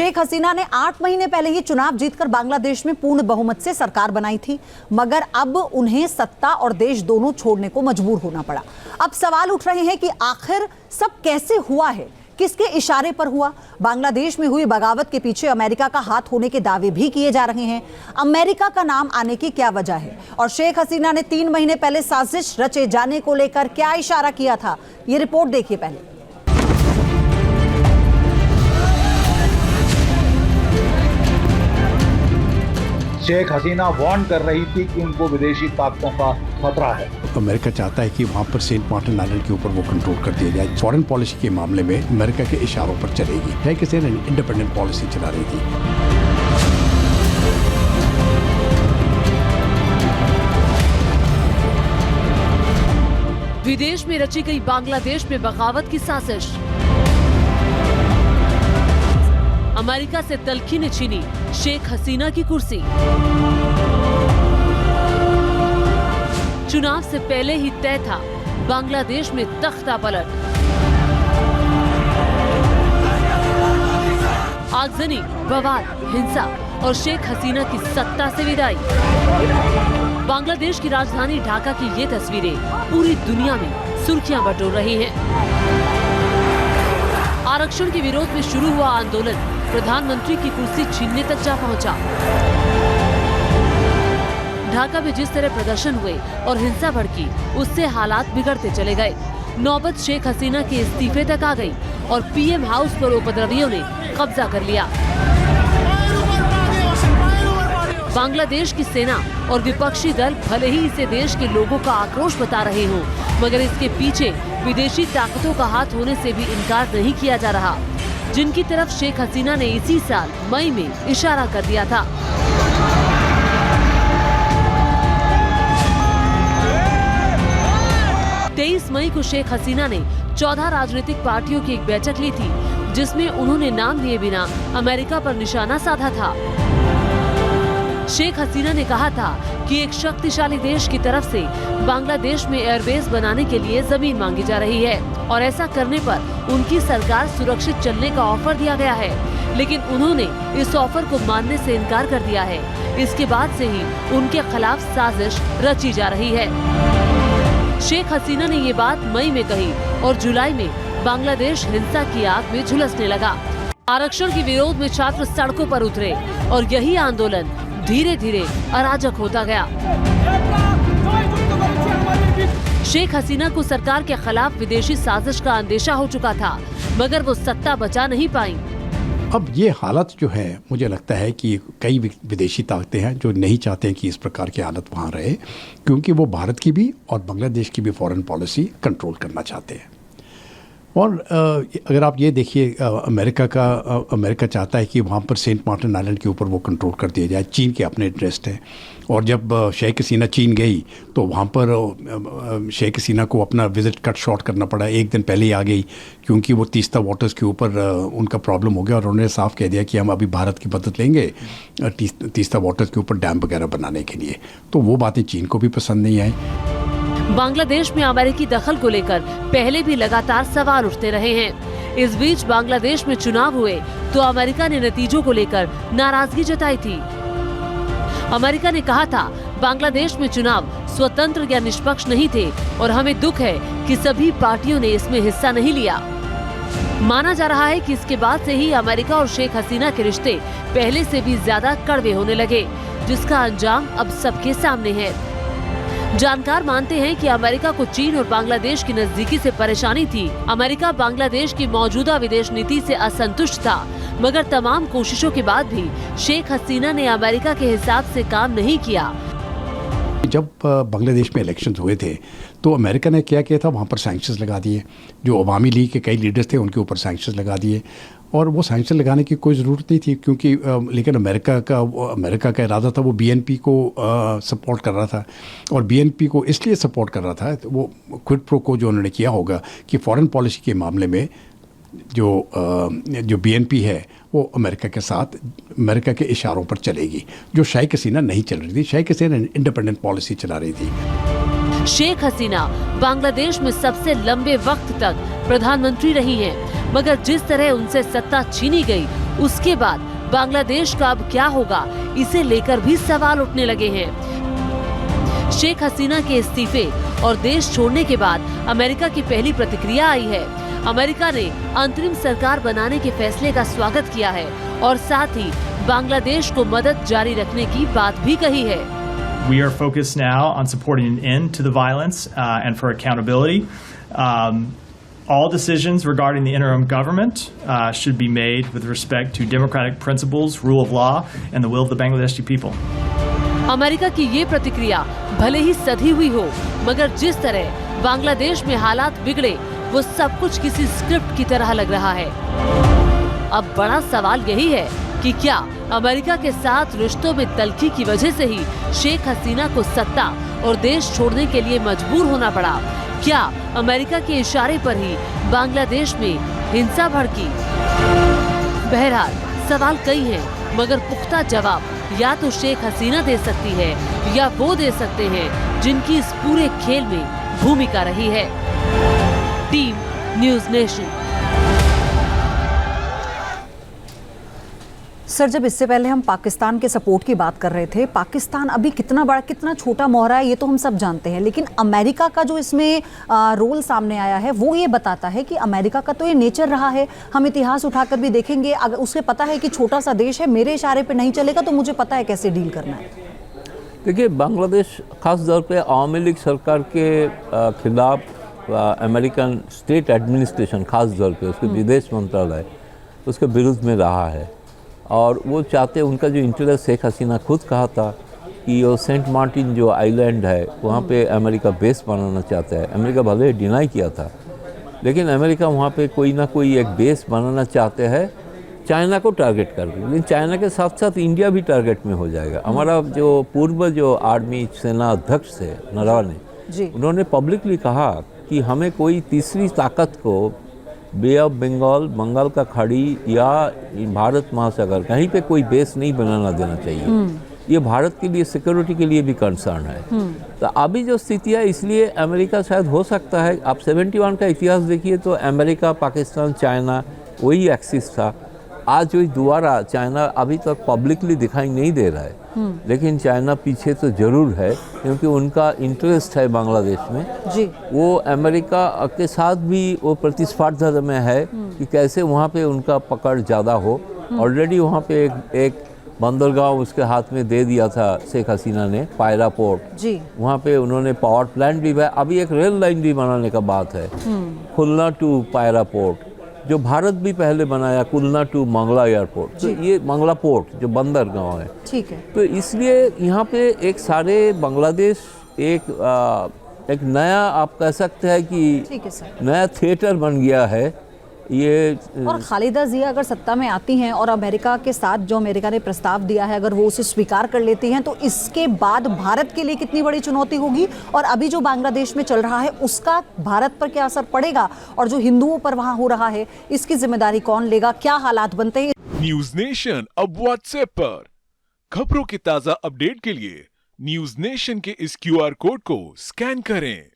शेख हसीना ने 8 महीने पहले ही चुनाव जीतकर बांग्लादेश में पूर्ण बहुमत से सरकार बनाई थी, मगर अब उन्हें सत्ता और देश दोनों छोड़ने को मजबूर होना पड़ा। अब सवाल उठ रहे हैं कि आखिर सब कैसे हुआ है, किसके इशारे पर हुआ। बांग्लादेश में हुई बगावत के पीछे अमेरिका का हाथ होने के दावे भी किए जा रहे हैं। अमेरिका का नाम आने की क्या वजह है और शेख हसीना ने 3 महीने पहले साजिश रचे जाने को लेकर क्या इशारा किया था, ये रिपोर्ट देखिए पहले। शेख हसीना वार्न कर रही थी कि उनको विदेशी ताकतों का खतरा है। अमेरिका चाहता है कि वहाँ पर सेंट मार्टिन आइलैंड के ऊपर वो कंट्रोल कर दिया जाए। फॉरेन पॉलिसी के मामले में अमेरिका के इशारों पर चलेगी। शेख हसीना इंडिपेंडेंट पॉलिसी चला रही थी। विदेश में रची गई बांग्लादेश में बगावत की साजिश। अमेरिका से तल्खी ने छीनी शेख हसीना की कुर्सी। चुनाव से पहले ही तय था बांग्लादेश में तख्ता पलट। आगजनी, बवाल, हिंसा और शेख हसीना की सत्ता से विदाई। बांग्लादेश की राजधानी ढाका की ये तस्वीरें पूरी दुनिया में सुर्खियां बटोर रही हैं। आरक्षण के विरोध में शुरू हुआ आंदोलन प्रधानमंत्री की कुर्सी छीनने तक जा पहुंचा। ढाका में जिस तरह प्रदर्शन हुए और हिंसा भड़की, उससे हालात बिगड़ते चले गए। नौबत शेख हसीना के इस्तीफे तक आ गई और पीएम हाउस पर उपद्रवियों ने कब्जा कर लिया। बांग्लादेश की सेना और विपक्षी दल भले ही इसे देश के लोगों का आक्रोश बता रहे हों, मगर इसके पीछे विदेशी ताकतों का हाथ होने से भी इनकार नहीं किया जा रहा, जिनकी तरफ शेख हसीना ने इसी साल मई में इशारा कर दिया था। मई को शेख हसीना ने 14 राजनीतिक पार्टियों की एक बैठक ली थी, जिसमें उन्होंने नाम लिए बिना अमेरिका पर निशाना साधा था। शेख हसीना ने कहा था कि एक शक्तिशाली देश की तरफ से बांग्लादेश में एयरबेस बनाने के लिए जमीन मांगी जा रही है और ऐसा करने पर उनकी सरकार सुरक्षित चलने का ऑफर दिया गया है, लेकिन उन्होंने इस ऑफर को मानने से इनकार कर दिया है। इसके बाद से ही उनके खिलाफ साजिश रची जा रही है। शेख हसीना ने ये बात मई में कही और जुलाई में बांग्लादेश हिंसा की आग में झुलसने लगा। आरक्षण के विरोध में छात्र सड़कों पर उतरे और यही आंदोलन धीरे धीरे अराजक होता गया। शेख हसीना को सरकार के खिलाफ विदेशी साजिश का अंदेशा हो चुका था, मगर वो सत्ता बचा नहीं पाई। अब ये हालत जो है, मुझे लगता है कि कई विदेशी ताकतें हैं जो नहीं चाहते हैं कि इस प्रकार की हालत वहाँ रहे, क्योंकि वो भारत की भी और बांग्लादेश की भी फॉरेन पॉलिसी कंट्रोल करना चाहते हैं। और अगर आप ये देखिए, अमेरिका चाहता है कि वहाँ पर सेंट मार्टिन आइलैंड के ऊपर वो कंट्रोल कर दिया जाए। चीन के अपने इंटरेस्ट हैं, और जब शेख हसीना चीन गई तो वहाँ पर शेख हसीना को अपना विज़िट कट शॉर्ट करना पड़ा। एक दिन पहले ही आ गई, क्योंकि वो तीस्ता वाटर्स के ऊपर उनका प्रॉब्लम हो गया और उन्होंने साफ कह दिया कि हम अभी भारत की मदद लेंगे तीस्ता वाटर्स के ऊपर डैम वगैरह बनाने के लिए। तो वो बातें चीन को भी पसंद नहीं आई। बांग्लादेश में अमेरिकी दखल को लेकर पहले भी लगातार सवाल उठते रहे हैं। इस बीच बांग्लादेश में चुनाव हुए तो अमेरिका ने नतीजों को लेकर नाराजगी जताई थी। अमेरिका ने कहा था बांग्लादेश में चुनाव स्वतंत्र या निष्पक्ष नहीं थे और हमें दुख है कि सभी पार्टियों ने इसमें हिस्सा नहीं लिया। माना जा रहा है कि इसके बाद से ही अमेरिका और शेख हसीना के रिश्ते पहले से भी ज्यादा कड़वे होने लगे, जिसका अंजाम अब सबके सामने है। जानकार मानते हैं कि अमेरिका को चीन और बांग्लादेश की नजदीकी से परेशानी थी। अमेरिका बांग्लादेश की मौजूदा विदेश नीति से असंतुष्ट था, मगर तमाम कोशिशों के बाद भी शेख हसीना ने अमेरिका के हिसाब से काम नहीं किया। जब बांग्लादेश में इलेक्शंस हुए थे तो अमेरिका ने क्या किया था, वहाँ पर सैंक्शंस लगा दिए। जो अवामी लीग के कई लीडर्स थे उनके ऊपर सैंक्शंस लगा दिए, और वो सैंक्शन लगाने की कोई ज़रूरत नहीं थी, क्योंकि लेकिन अमेरिका का इरादा था, वो बीएनपी को सपोर्ट कर रहा था। और बीएनपी को इसलिए सपोर्ट कर रहा था, तो वो क्विड प्रो को जो उन्होंने किया होगा कि फॉरेन पॉलिसी के मामले में जो बीएनपी है वो अमेरिका के साथ अमेरिका के इशारों पर चलेगी, जो शेख हसीना नहीं चल रही थी। शेख हसीना इंडिपेंडेंट पॉलिसी चला रही थी। शेख हसीना बांग्लादेश में सबसे लंबे वक्त तक प्रधानमंत्री रही हैं, मगर जिस तरह उनसे सत्ता छीनी गई उसके बाद बांग्लादेश का अब क्या होगा, इसे लेकर भी सवाल उठने लगे हैं। शेख हसीना के इस्तीफे और देश छोड़ने के बाद अमेरिका की पहली प्रतिक्रिया आई है। अमेरिका ने अंतरिम सरकार बनाने के फैसले का स्वागत किया है और साथ ही बांग्लादेश को मदद जारी रखने की बात भी कही है। We are focused now on supporting an end to the violence and for accountability. All decisions regarding the interim government should be made with respect to democratic principles, rule of law, and the will of the Bangladeshi people. America की ये प्रतिक्रिया भले ही सधी हुई हो, मगर जिस तरह बांग्लादेश में हालात बिगड़े वो सब कुछ किसी स्क्रिप्ट की तरह लग रहा है। अब बड़ा सवाल यही है कि क्या अमेरिका के साथ रिश्तों में तल्खी की वजह से ही शेख हसीना को सत्ता और देश छोड़ने के लिए मजबूर होना पड़ा? क्या अमेरिका के इशारे पर ही बांग्लादेश में हिंसा भड़की? बहरहाल सवाल कई हैं, मगर पुख्ता जवाब या तो शेख हसीना दे सकती है या वो दे सकते हैं जिनकी इस पूरे खेल में भूमिका रही है। Team news nation. सर, जब इससे पहले हम पाकिस्तान के सपोर्ट की बात कर रहे थे, पाकिस्तान अभी कितना बड़ा कितना छोटा मोहरा है ये तो हम सब जानते हैं, लेकिन अमेरिका का जो इसमें रोल सामने आया है वो ये बताता है कि अमेरिका का तो ये नेचर रहा है। हम इतिहास उठाकर भी देखेंगे, अगर उसे पता है कि छोटा सा देश है, मेरे इशारे पे नहीं चलेगा तो मुझे पता है कैसे डील करना है। देखिए, बांग्लादेश खास तौर पे आवामी लीग सरकार के खिलाफ अमेरिकन स्टेट एडमिनिस्ट्रेशन, खास तौर पे उसके विदेश मंत्रालय उसके विरुद्ध में रहा है और वो चाहते, उनका जो इंटरेस्ट, शेख हसीना खुद कहा था कि वो सेंट मार्टिन जो आइलैंड है वहाँ पे अमेरिका बेस बनाना चाहता है। अमेरिका भले डिनाई किया था, लेकिन अमेरिका वहाँ पे कोई ना कोई एक बेस बनाना चाहते हैं चाइना को टारगेट करके। लेकिन चाइना के साथ साथ इंडिया भी टारगेट में हो जाएगा। हमारा जो पूर्व जो आर्मी सेना अध्यक्ष थे नरवणे, उन्होंने पब्लिकली कहा कि हमें कोई तीसरी ताकत को बे ऑफ बंगाल, बंगाल का खाड़ी या भारत महासागर कहीं पे कोई बेस नहीं बनाना देना चाहिए। ये भारत के लिए, सिक्योरिटी के लिए भी कंसर्न है। तो अभी जो स्थिति है, इसलिए अमेरिका शायद हो सकता है, आप 71 का इतिहास देखिए तो अमेरिका, पाकिस्तान, चाइना वही एक्सिस था। आज वही दोबारा चाइना अभी तक पब्लिकली दिखाई नहीं दे रहा है, लेकिन चाइना पीछे तो ज़रूर है क्योंकि उनका इंटरेस्ट है बांग्लादेश में जी। वो अमेरिका के साथ भी वो प्रतिस्पर्धा में है कि कैसे वहाँ पे उनका पकड़ ज़्यादा हो। ऑलरेडी वहाँ पे एक बंदरगाह उसके हाथ में दे दिया था शेख हसीना ने, पायरा पोर्ट जी। वहाँ पे उन्होंने पावर प्लांट भी, अभी एक रेल लाइन भी बनाने का बात है, खुलना टू पायरा पोर्ट, जो भारत भी पहले बनाया, खुलना टू मंगला एयरपोर्ट। तो ये मंगला पोर्ट जो बंदरगाह है, ठीक है। तो इसलिए यहाँ पे एक सारे बांग्लादेश एक नया, आप कह सकते हैं कि नया थिएटर बन गया है ये। और खालिदा जिया अगर सत्ता में आती हैं और अमेरिका के साथ जो अमेरिका ने प्रस्ताव दिया है अगर वो उसे स्वीकार कर लेती हैं तो इसके बाद भारत के लिए कितनी बड़ी चुनौती होगी और अभी जो बांग्लादेश में चल रहा है उसका भारत पर क्या असर पड़ेगा और जो हिंदुओं पर वहां हो रहा है इसकी जिम्मेदारी कौन लेगा, क्या हालात बनते हैं। न्यूज नेशन अब व्हाट्सएप पर खबरों के ताजा अपडेट के लिए न्यूज नेशन के इस QR कोड को स्कैन करें।